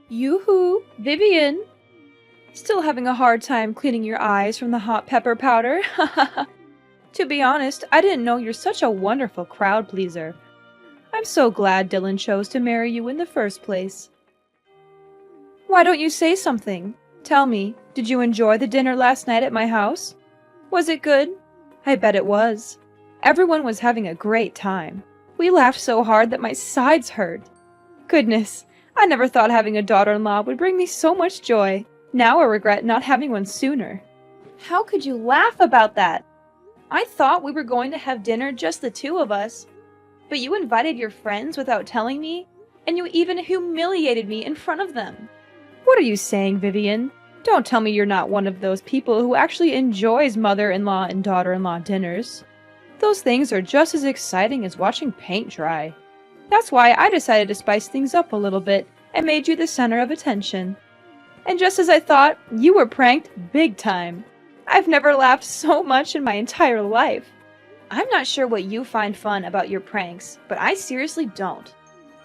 Yoo-hoo, Vivian! Still having a hard time cleaning your eyes from the hot pepper powder? To be honest, I didn't know you're such a wonderful crowd pleaser. I'm so glad Dylan chose to marry you in the first place. Why don't you say something? Tell me, did you enjoy the dinner last night at my house? Was it good? I bet it was. Everyone was having a great time. We laughed so hard that my sides hurt. Goodness, I never thought having a daughter-in-law would bring me so much joy. Now I regret not having one sooner. How could you laugh about that? I thought we were going to have dinner just the two of us. But you invited your friends without telling me, and you even humiliated me in front of them. What are you saying, Vivian? Don't tell me you're not one of those people who actually enjoys mother-in-law and daughter-in-law dinners. Those things are just as exciting as watching paint dry. That's why I decided to spice things up a little bit and made you the center of attention. And just as I thought, you were pranked big time. I've never laughed so much in my entire life. I'm not sure what you find fun about your pranks, but I seriously don't.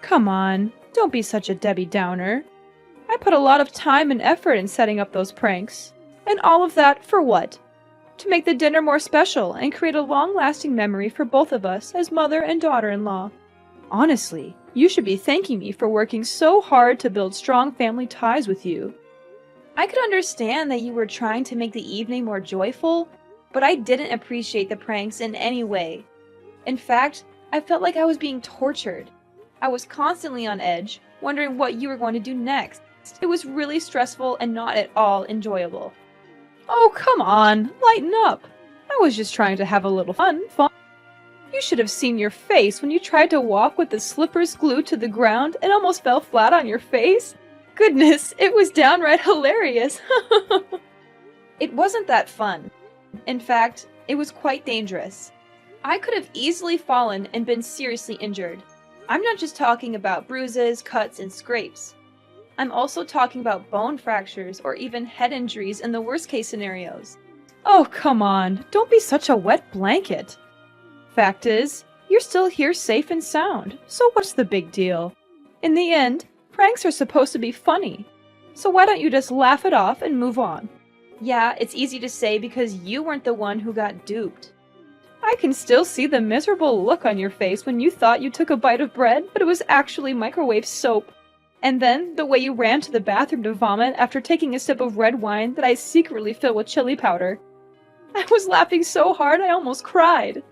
Come on, don't be such a Debbie Downer. I put a lot of time and effort in setting up those pranks. And all of that for what? To make the dinner more special and create a long-lasting memory for both of us as mother and daughter-in-law. Honestly, you should be thanking me for working so hard to build strong family ties with you. I could understand that you were trying to make the evening more joyful, but I didn't appreciate the pranks in any way. In fact, I felt like I was being tortured. I was constantly on edge, wondering what you were going to do next. It was really stressful and not at all enjoyable. Oh, come on, lighten up. I was just trying to have a little fun. You should have seen your face when you tried to walk with the slippers glued to the ground and almost fell flat on your face. Goodness, it was downright hilarious. It wasn't that fun. In fact, it was quite dangerous. I could have easily fallen and been seriously injured. I'm not just talking about bruises, cuts, and scrapes. I'm also talking about bone fractures or even head injuries in the worst case scenarios. Oh, come on, don't be such a wet blanket. Fact is, you're still here safe and sound, so what's the big deal? In the end, pranks are supposed to be funny, so why don't you just laugh it off and move on? Yeah, it's easy to say because you weren't the one who got duped. I can still see the miserable look on your face when you thought you took a bite of bread, but it was actually microwave soap. And then, the way you ran to the bathroom to vomit after taking a sip of red wine that I secretly filled with chili powder. I was laughing so hard I almost cried.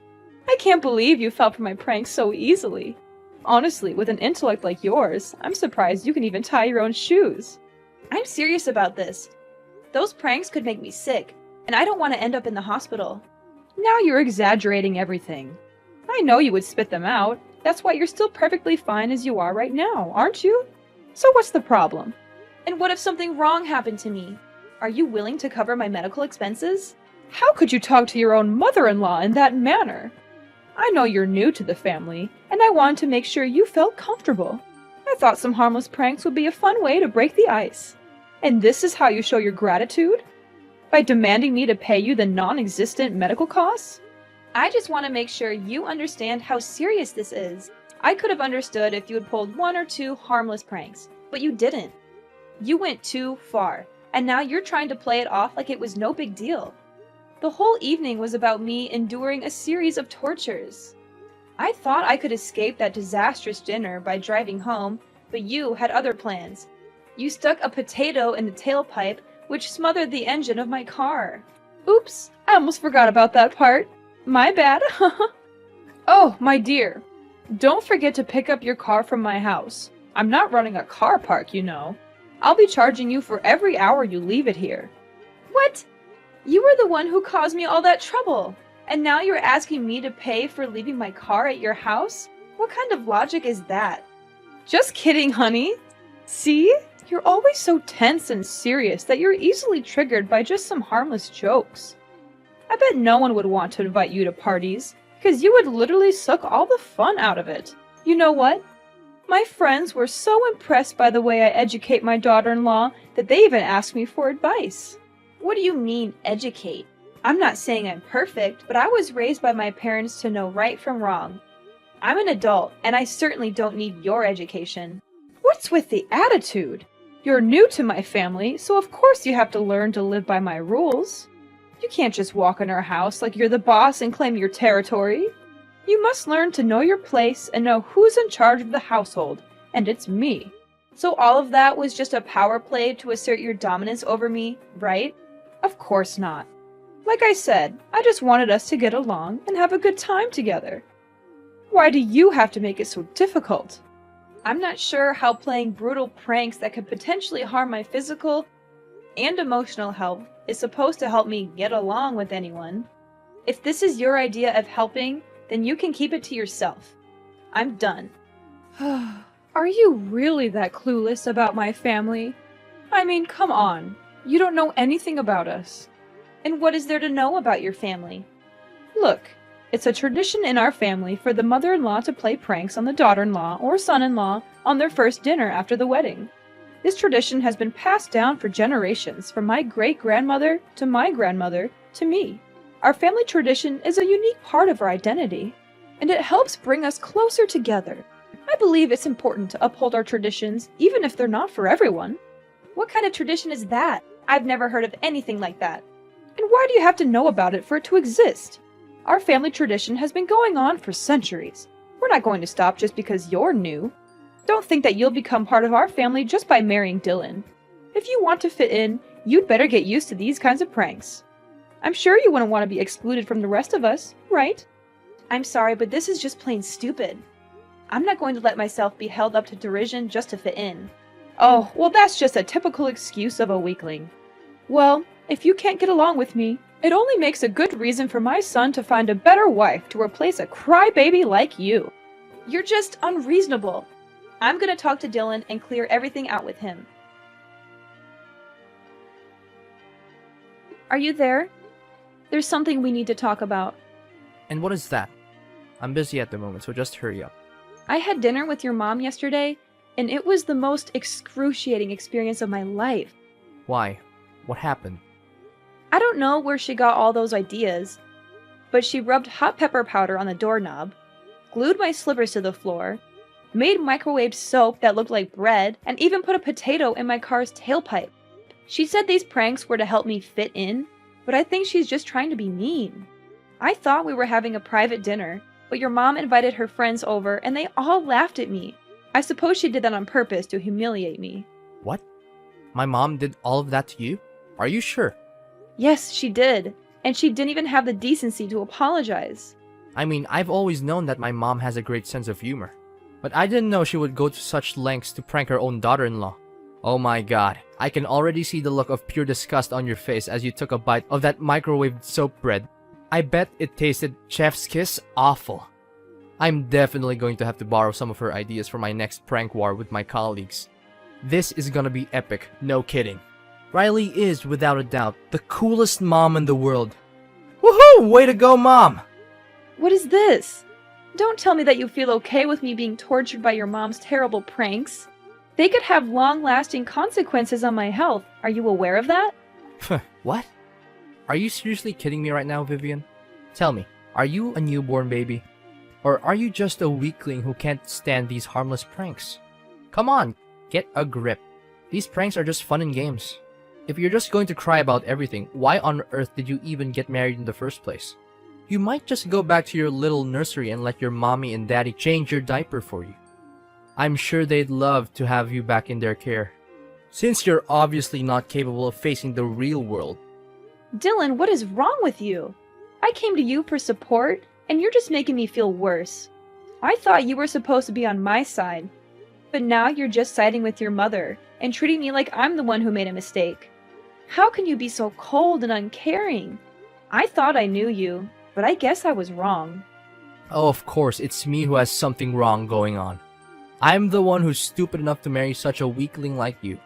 I can't believe you fell for my pranks so easily. Honestly, with an intellect like yours, I'm surprised you can even tie your own shoes. I'm serious about this. Those pranks could make me sick, and I don't want to end up in the hospital. Now you're exaggerating everything. I know you would spit them out. That's why you're still perfectly fine as you are right now, aren't you? So what's the problem? And what if something wrong happened to me? Are you willing to cover my medical expenses? How could you talk to your own mother-in-law in that manner? I know you're new to the family, and I wanted to make sure you felt comfortable. I thought some harmless pranks would be a fun way to break the ice. And this is how you show your gratitude? By demanding me to pay you the non-existent medical costs? I just want to make sure you understand how serious this is. I could have understood if you had pulled one or two harmless pranks, but you didn't. You went too far, and now you're trying to play it off like it was no big deal. The whole evening was about me enduring a series of tortures. I thought I could escape that disastrous dinner by driving home, but you had other plans. You stuck a potato in the tailpipe, which smothered the engine of my car. Oops, I almost forgot about that part. My bad. Oh, my dear. Don't forget to pick up your car from my house. I'm not running a car park, you know. I'll be charging you for every hour you leave it here. What? You were the one who caused me all that trouble, and now you're asking me to pay for leaving my car at your house? What kind of logic is that? Just kidding, honey. See? You're always so tense and serious that you're easily triggered by just some harmless jokes. I bet no one would want to invite you to parties, because you would literally suck all the fun out of it. You know what? My friends were so impressed by the way I educate my daughter-in-law that they even asked me for advice. What do you mean, educate? I'm not saying I'm perfect, but I was raised by my parents to know right from wrong. I'm an adult, and I certainly don't need your education. What's with the attitude? You're new to my family, so of course you have to learn to live by my rules. You can't just walk in our house like you're the boss and claim your territory. You must learn to know your place and know who's in charge of the household, and it's me. So all of that was just a power play to assert your dominance over me, right? Of course not. Like I said, I just wanted us to get along and have a good time together. Why do you have to make it so difficult? I'm not sure how playing brutal pranks that could potentially harm my physical and emotional health is supposed to help me get along with anyone. If this is your idea of helping, then you can keep it to yourself. I'm done. Are you really that clueless about my family? I mean, come on. You don't know anything about us. And what is there to know about your family? Look, it's a tradition in our family for the mother-in-law to play pranks on the daughter-in-law or son-in-law on their first dinner after the wedding. This tradition has been passed down for generations, from my great-grandmother to my grandmother to me. Our family tradition is a unique part of our identity, and it helps bring us closer together. I believe it's important to uphold our traditions, even if they're not for everyone. What kind of tradition is that? I've never heard of anything like that. And why do you have to know about it for it to exist? Our family tradition has been going on for centuries. We're not going to stop just because you're new. Don't think that you'll become part of our family just by marrying Dylan. If you want to fit in, you'd better get used to these kinds of pranks. I'm sure you wouldn't want to be excluded from the rest of us, right? I'm sorry, but this is just plain stupid. I'm not going to let myself be held up to derision just to fit in. Oh, well, that's just a typical excuse of a weakling. Well, if you can't get along with me, it only makes a good reason for my son to find a better wife to replace a crybaby like you. You're just unreasonable. I'm gonna talk to Dylan and clear everything out with him. Are you there? There's something we need to talk about. And what is that? I'm busy at the moment, so just hurry up. I had dinner with your mom yesterday, and it was the most excruciating experience of my life. Why? What happened? I don't know where she got all those ideas, but she rubbed hot pepper powder on the doorknob, glued my slippers to the floor, made microwaved soap that looked like bread, and even put a potato in my car's tailpipe. She said these pranks were to help me fit in, but I think she's just trying to be mean. I thought we were having a private dinner, but your mom invited her friends over and they all laughed at me. I suppose she did that on purpose to humiliate me. What? My mom did all of that to you? Are you sure? Yes, she did. And she didn't even have the decency to apologize. I mean, I've always known that my mom has a great sense of humor. But I didn't know she would go to such lengths to prank her own daughter-in-law. Oh my god, I can already see the look of pure disgust on your face as you took a bite of that microwaved soap bread. I bet it tasted chef's kiss awful. I'm definitely going to have to borrow some of her ideas for my next prank war with my colleagues. This is gonna be epic, no kidding. Riley is, without a doubt, the coolest mom in the world. Woohoo! Way to go, Mom! What is this? Don't tell me that you feel okay with me being tortured by your mom's terrible pranks. They could have long-lasting consequences on my health. Are you aware of that? What? Are you seriously kidding me right now, Vivian? Tell me, are you a newborn baby? Or are you just a weakling who can't stand these harmless pranks? Come on, get a grip. These pranks are just fun and games. If you're just going to cry about everything, why on earth did you even get married in the first place? You might just go back to your little nursery and let your mommy and daddy change your diaper for you. I'm sure they'd love to have you back in their care, since you're obviously not capable of facing the real world. Dylan, what is wrong with you? I came to you for support, and you're just making me feel worse. I thought you were supposed to be on my side, but now you're just siding with your mother and treating me like I'm the one who made a mistake. How can you be so cold and uncaring? I thought I knew you, but I guess I was wrong. Oh, of course, it's me who has something wrong going on. I'm the one who's stupid enough to marry such a weakling like you.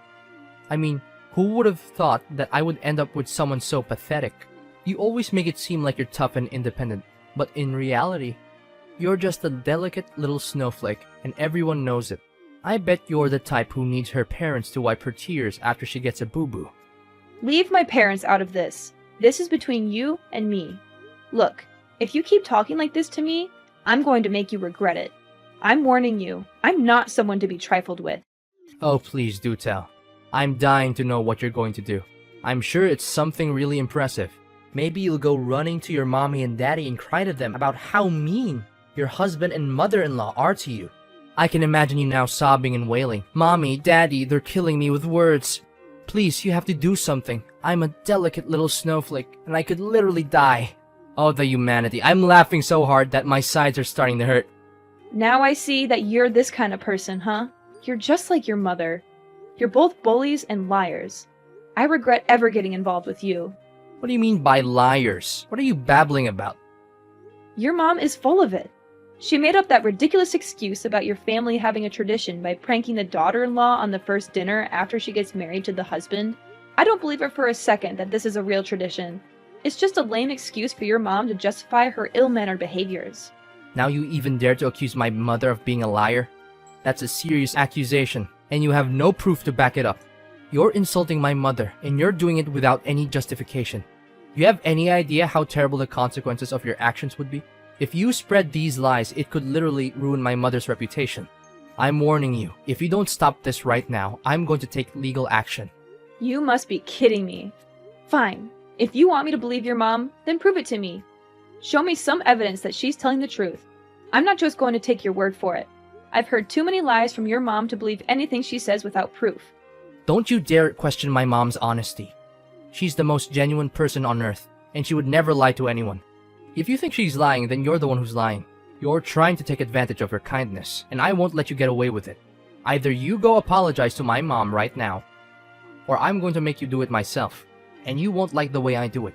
I mean, who would have thought that I would end up with someone so pathetic? You always make it seem like you're tough and independent, but in reality, you're just a delicate little snowflake, and everyone knows it. I bet you're the type who needs her parents to wipe her tears after she gets a boo-boo. Leave my parents out of this. This is between you and me. Look, if you keep talking like this to me, I'm going to make you regret it. I'm warning you, I'm not someone to be trifled with. Oh, please do tell. I'm dying to know what you're going to do. I'm sure it's something really impressive. Maybe you'll go running to your mommy and daddy and cry to them about how mean your husband and mother-in-law are to you. I can imagine you now sobbing and wailing. Mommy, Daddy, they're killing me with words. Please, you have to do something. I'm a delicate little snowflake, and I could literally die. Oh, the humanity. I'm laughing so hard that my sides are starting to hurt. Now I see that you're this kind of person, huh? You're just like your mother. You're both bullies and liars. I regret ever getting involved with you. What do you mean by liars? What are you babbling about? Your mom is full of it. She made up that ridiculous excuse about your family having a tradition by pranking the daughter-in-law on the first dinner after she gets married to the husband. I don't believe her for a second that this is a real tradition. It's just a lame excuse for your mom to justify her ill-mannered behaviors. Now you even dare to accuse my mother of being a liar? That's a serious accusation, and you have no proof to back it up. You're insulting my mother, and you're doing it without any justification. You have any idea how terrible the consequences of your actions would be? If you spread these lies, it could literally ruin my mother's reputation. I'm warning you, if you don't stop this right now, I'm going to take legal action. You must be kidding me. Fine. If you want me to believe your mom, then prove it to me. Show me some evidence that she's telling the truth. I'm not just going to take your word for it. I've heard too many lies from your mom to believe anything she says without proof. Don't you dare question my mom's honesty. She's the most genuine person on earth, and she would never lie to anyone. If you think she's lying, then you're the one who's lying. You're trying to take advantage of her kindness, and I won't let you get away with it. Either you go apologize to my mom right now, or I'm going to make you do it myself, and you won't like the way I do it.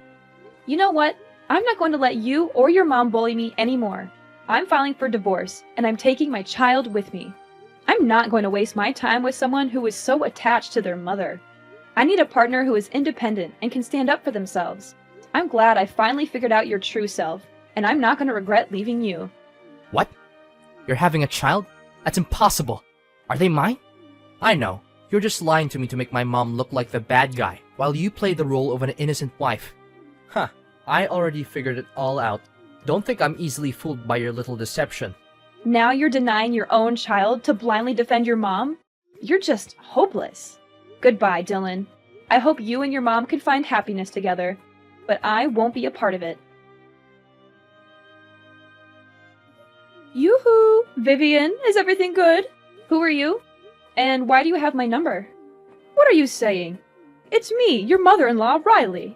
You know what? I'm not going to let you or your mom bully me anymore. I'm filing for divorce, and I'm taking my child with me. I'm not going to waste my time with someone who is so attached to their mother. I need a partner who is independent and can stand up for themselves. I'm glad I finally figured out your true self, and I'm not going to regret leaving you. What? You're having a child? That's impossible. Are they mine? I know. You're just lying to me to make my mom look like the bad guy, while you play the role of an innocent wife. Huh. I already figured it all out. Don't think I'm easily fooled by your little deception. Now you're denying your own child to blindly defend your mom? You're just hopeless. Goodbye, Dylan. I hope you and your mom can find happiness together, but I won't be a part of it. Yoo-hoo! Vivian, is everything good? Who are you? And why do you have my number? What are you saying? It's me, your mother-in-law, Riley.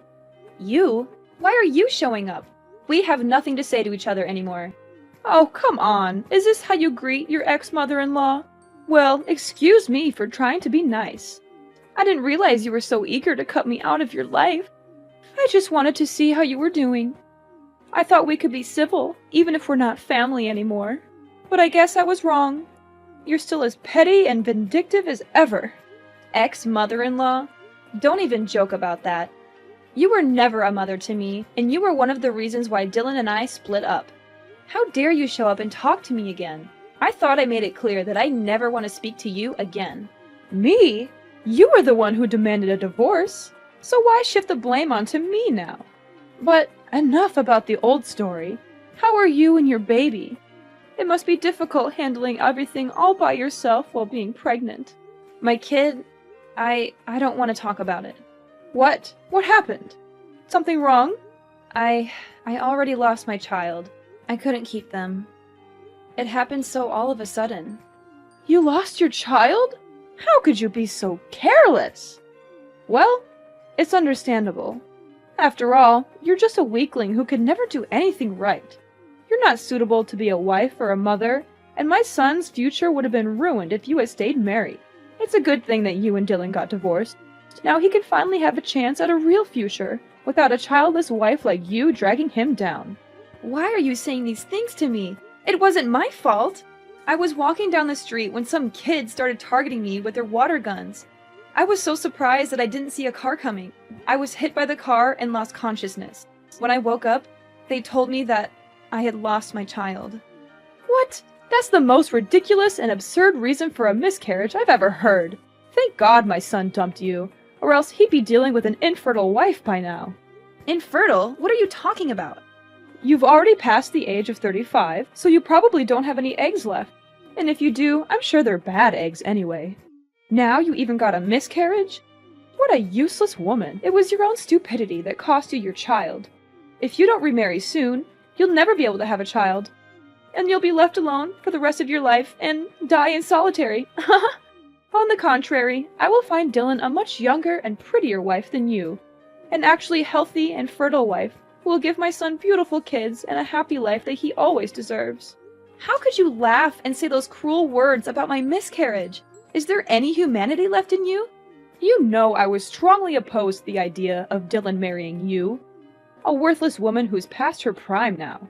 You? Why are you showing up? We have nothing to say to each other anymore. Oh, come on. Is this how you greet your ex-mother-in-law? Well, excuse me for trying to be nice. I didn't realize you were so eager to cut me out of your life. I just wanted to see how you were doing. I thought we could be civil, even if we're not family anymore. But I guess I was wrong. You're still as petty and vindictive as ever. Ex-mother-in-law? Don't even joke about that. You were never a mother to me, and you were one of the reasons why Dylan and I split up. How dare you show up and talk to me again? I thought I made it clear that I never want to speak to you again. Me? You were the one who demanded a divorce, so why shift the blame onto me now? But enough about the old story. How are you and your baby? It must be difficult handling everything all by yourself while being pregnant. My kid, I don't want to talk about it. What? What happened? Something wrong? I already lost my child. I couldn't keep them. It happened so all of a sudden. You lost your child? How could you be so careless? Well, it's understandable. After all, you're just a weakling who could never do anything right. You're not suitable to be a wife or a mother, and my son's future would have been ruined if you had stayed married. It's a good thing that you and Dylan got divorced. Now he can finally have a chance at a real future, without a childless wife like you dragging him down. Why are you saying these things to me? It wasn't my fault. I was walking down the street when some kids started targeting me with their water guns. I was so surprised that I didn't see a car coming. I was hit by the car and lost consciousness. When I woke up, they told me that I had lost my child. What? That's the most ridiculous and absurd reason for a miscarriage I've ever heard. Thank God my son dumped you, or else he'd be dealing with an infertile wife by now. Infertile? What are you talking about? You've already passed the age of 35, so you probably don't have any eggs left. And if you do, I'm sure they're bad eggs anyway. Now you even got a miscarriage? What a useless woman. It was your own stupidity that cost you your child. If you don't remarry soon, you'll never be able to have a child. And you'll be left alone for the rest of your life and die in solitary. On the contrary, I will find Dylan a much younger and prettier wife than you. An actually healthy and fertile wife who will give my son beautiful kids and a happy life that he always deserves. How could you laugh and say those cruel words about my miscarriage? Is there any humanity left in you? You know I was strongly opposed to the idea of Dylan marrying you. A worthless woman who's past her prime now.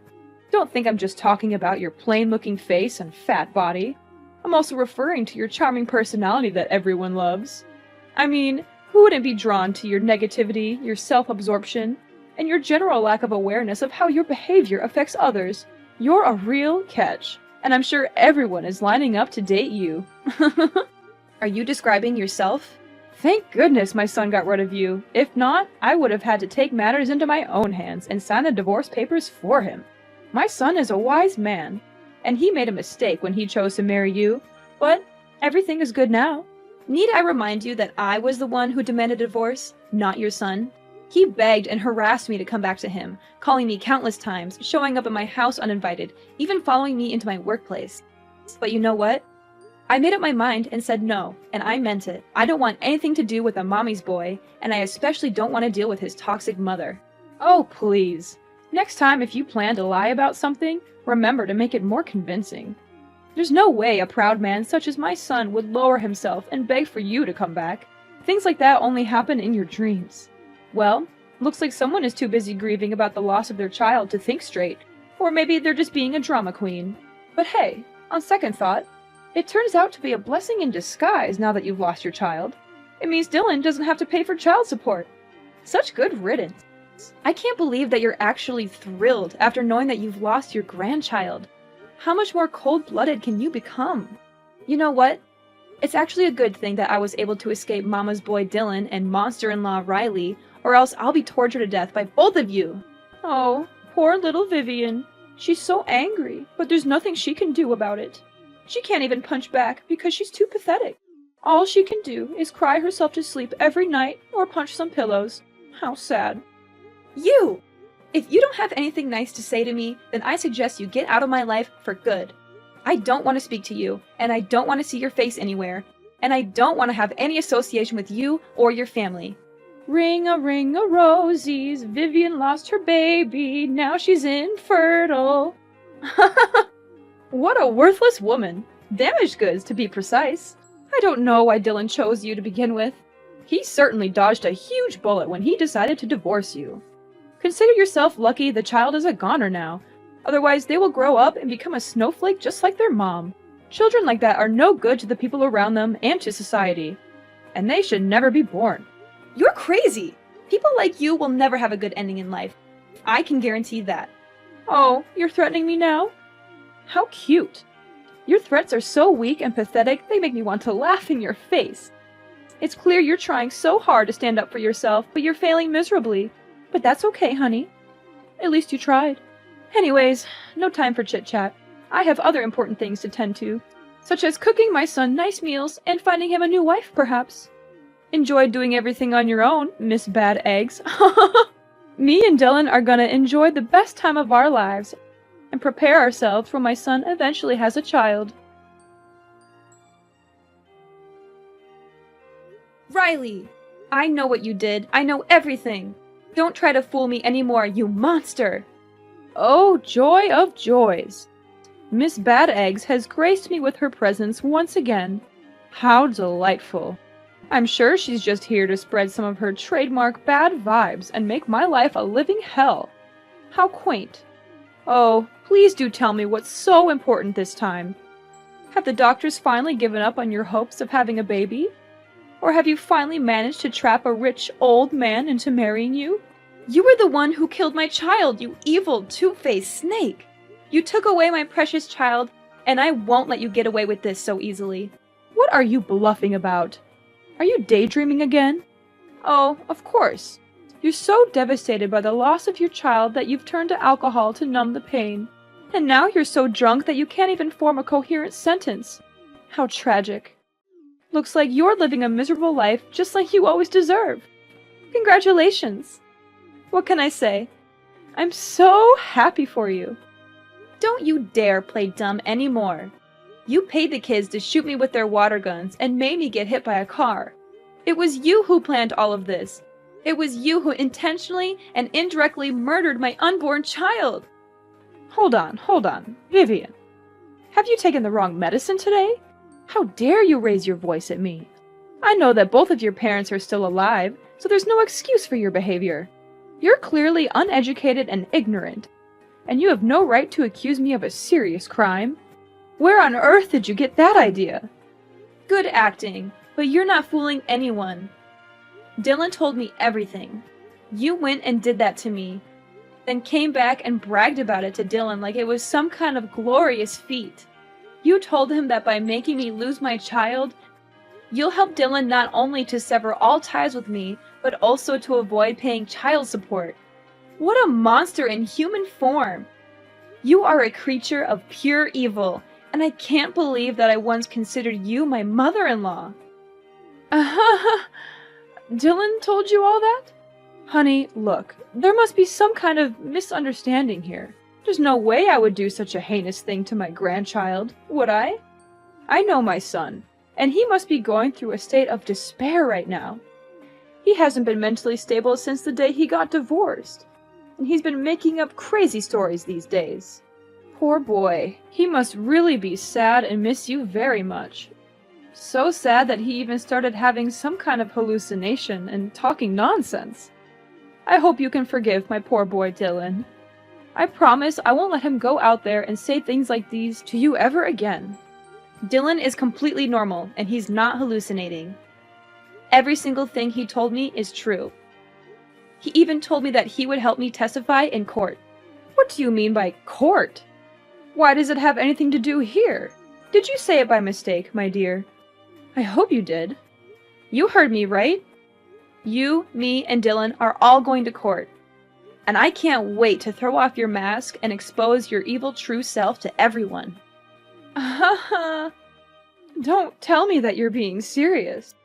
Don't think I'm just talking about your plain-looking face and fat body. I'm also referring to your charming personality that everyone loves. I mean, who wouldn't be drawn to your negativity, your self-absorption, and your general lack of awareness of how your behavior affects others? You're a real catch, and I'm sure everyone is lining up to date you. Are you describing yourself? Thank goodness my son got rid of you. If not, I would have had to take matters into my own hands and sign the divorce papers for him. My son is a wise man, and he made a mistake when he chose to marry you, but everything is good now. Need I remind you that I was the one who demanded a divorce, not your son? He begged and harassed me to come back to him, calling me countless times, showing up at my house uninvited, even following me into my workplace. But you know what? I made up my mind and said no, and I meant it. I don't want anything to do with a mommy's boy, and I especially don't want to deal with his toxic mother. Oh, please. Next time if you plan to lie about something, remember to make it more convincing. There's no way a proud man such as my son would lower himself and beg for you to come back. Things like that only happen in your dreams. Well, looks like someone is too busy grieving about the loss of their child to think straight. Or maybe they're just being a drama queen. But hey, on second thought, it turns out to be a blessing in disguise now that you've lost your child. It means Dylan doesn't have to pay for child support. Such good riddance. I can't believe that you're actually thrilled after knowing that you've lost your grandchild. How much more cold-blooded can you become? You know what? It's actually a good thing that I was able to escape Mama's boy Dylan and monster-in-law Riley, or else I'll be tortured to death by both of you. Oh, poor little Vivian. She's so angry, but there's nothing she can do about it. She can't even punch back because she's too pathetic. All she can do is cry herself to sleep every night or punch some pillows. How sad. You! If you don't have anything nice to say to me, then I suggest you get out of my life for good. I don't want to speak to you, and I don't want to see your face anywhere, and I don't want to have any association with you or your family. Ring-a-rosies, Vivian lost her baby, now she's infertile. What a worthless woman. Damaged goods, to be precise. I don't know why Dylan chose you to begin with. He certainly dodged a huge bullet when he decided to divorce you. Consider yourself lucky the child is a goner now. Otherwise, they will grow up and become a snowflake just like their mom. Children like that are no good to the people around them and to society. And they should never be born. You're crazy! People like you will never have a good ending in life. I can guarantee that. Oh, you're threatening me now? How cute. Your threats are so weak and pathetic, they make me want to laugh in your face. It's clear you're trying so hard to stand up for yourself, but you're failing miserably. But that's okay, honey. At least you tried. Anyways, no time for chit-chat. I have other important things to tend to, such as cooking my son nice meals and finding him a new wife, perhaps. Enjoy doing everything on your own, Miss Bad Eggs. Me and Dylan are gonna enjoy the best time of our lives and prepare ourselves for my son eventually has a child. Riley! I know what you did. I know everything. Don't try to fool me anymore, you monster! Oh, joy of joys! Miss Bad Eggs has graced me with her presence once again. How delightful. I'm sure she's just here to spread some of her trademark bad vibes and make my life a living hell. How quaint. Oh, please do tell me what's so important this time. Have the doctors finally given up on your hopes of having a baby? Or have you finally managed to trap a rich old man into marrying you? You were the one who killed my child, you evil, two-faced snake! You took away my precious child, and I won't let you get away with this so easily. What are you bluffing about? Are you daydreaming again? Oh, of course. You're so devastated by the loss of your child that you've turned to alcohol to numb the pain. And now you're so drunk that you can't even form a coherent sentence. How tragic. Looks like you're living a miserable life just like you always deserve. Congratulations. What can I say? I'm so happy for you. Don't you dare play dumb anymore. You paid the kids to shoot me with their water guns and made me get hit by a car. It was you who planned all of this. It was you who intentionally and indirectly murdered my unborn child. Hold on, Vivian. Have you taken the wrong medicine today? How dare you raise your voice at me? I know that both of your parents are still alive, so there's no excuse for your behavior. You're clearly uneducated and ignorant, and you have no right to accuse me of a serious crime. Where on earth did you get that idea? Good acting, but you're not fooling anyone. Dylan told me everything. You went and did that to me, then came back and bragged about it to Dylan like it was some kind of glorious feat. You told him that by making me lose my child, you'll help Dylan not only to sever all ties with me, but also to avoid paying child support. What a monster in human form! You are a creature of pure evil, and I can't believe that I once considered you my mother-in-law. Dylan told you all that? Honey, look, there must be some kind of misunderstanding here. There's no way I would do such a heinous thing to my grandchild, would I? I know my son, and he must be going through a state of despair right now. He hasn't been mentally stable since the day he got divorced, and he's been making up crazy stories these days. Poor boy, he must really be sad and miss you very much. So sad that he even started having some kind of hallucination and talking nonsense. I hope you can forgive my poor boy Dylan. I promise I won't let him go out there and say things like these to you ever again. Dylan is completely normal, and he's not hallucinating. Every single thing he told me is true. He even told me that he would help me testify in court. What do you mean by court? Why does it have anything to do here? Did you say it by mistake, my dear? I hope you did. You heard me, right? You, me, and Dylan are all going to court. And I can't wait to throw off your mask and expose your evil true self to everyone. Don't tell me that you're being serious.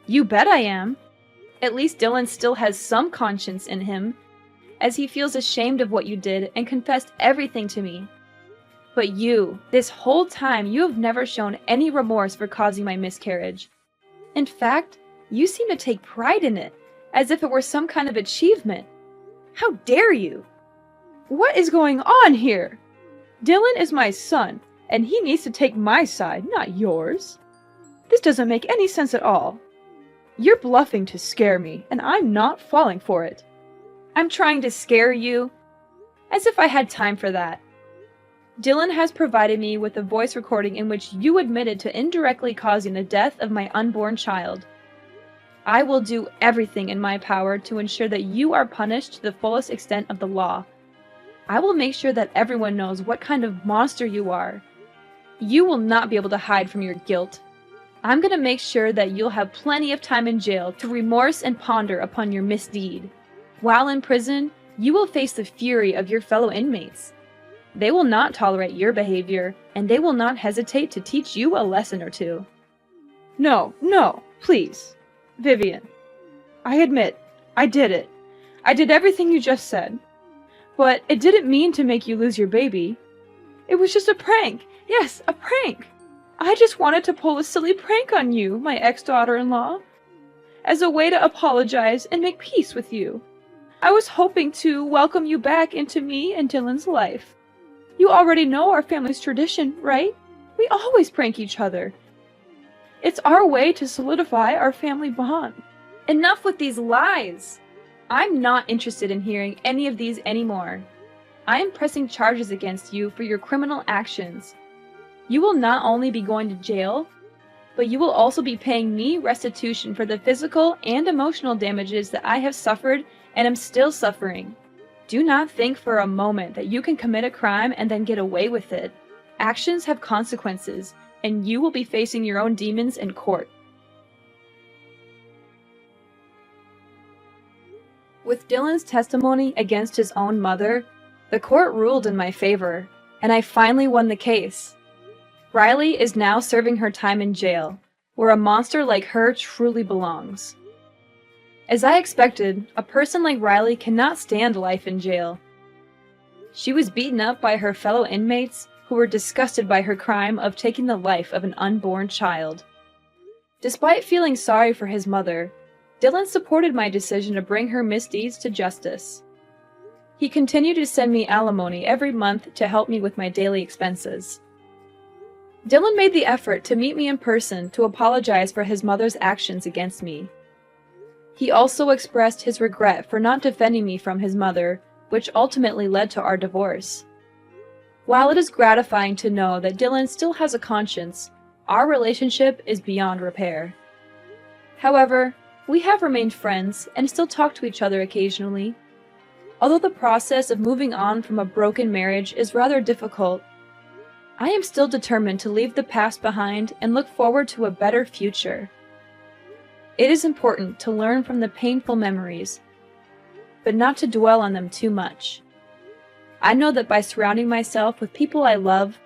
You bet I am. At least Dylan still has some conscience in him, as he feels ashamed of what you did and confessed everything to me. But you, this whole time, you have never shown any remorse for causing my miscarriage. In fact, you seem to take pride in it, as if it were some kind of achievement. How dare you? What is going on here? Dylan is my son, and he needs to take my side, not yours. This doesn't make any sense at all. You're bluffing to scare me, and I'm not falling for it. I'm trying to scare you? As if I had time for that. Dylan has provided me with a voice recording in which you admitted to indirectly causing the death of my unborn child. I will do everything in my power to ensure that you are punished to the fullest extent of the law. I will make sure that everyone knows what kind of monster you are. You will not be able to hide from your guilt. I'm going to make sure that you'll have plenty of time in jail to remorse and ponder upon your misdeed. While in prison, you will face the fury of your fellow inmates. They will not tolerate your behavior, and they will not hesitate to teach you a lesson or two. No, please. Vivian, I admit, I did it. I did everything you just said. But it didn't mean to make you lose your baby. It was just a prank. Yes, a prank. I just wanted to pull a silly prank on you, my ex-daughter-in-law, as a way to apologize and make peace with you. I was hoping to welcome you back into me and Dylan's life. You already know our family's tradition, right? We always prank each other. It's our way to solidify our family bond. Enough with these lies! I'm not interested in hearing any of these anymore. I am pressing charges against you for your criminal actions. You will not only be going to jail, but you will also be paying me restitution for the physical and emotional damages that I have suffered and am still suffering. Do not think for a moment that you can commit a crime and then get away with it. Actions have consequences, and you will be facing your own demons in court. With Dylan's testimony against his own mother, the court ruled in my favor, and I finally won the case. Riley is now serving her time in jail, where a monster like her truly belongs. As I expected, a person like Riley cannot stand life in jail. She was beaten up by her fellow inmates who were disgusted by her crime of taking the life of an unborn child. Despite feeling sorry for his mother, Dylan supported my decision to bring her misdeeds to justice. He continued to send me alimony every month to help me with my daily expenses. Dylan made the effort to meet me in person to apologize for his mother's actions against me. He also expressed his regret for not defending me from his mother, which ultimately led to our divorce. While it is gratifying to know that Dylan still has a conscience, our relationship is beyond repair. However, we have remained friends and still talk to each other occasionally. Although the process of moving on from a broken marriage is rather difficult, I am still determined to leave the past behind and look forward to a better future. It is important to learn from the painful memories, but not to dwell on them too much. I know that by surrounding myself with people I love,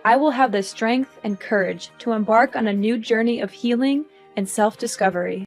I will have the strength and courage to embark on a new journey of healing and self-discovery.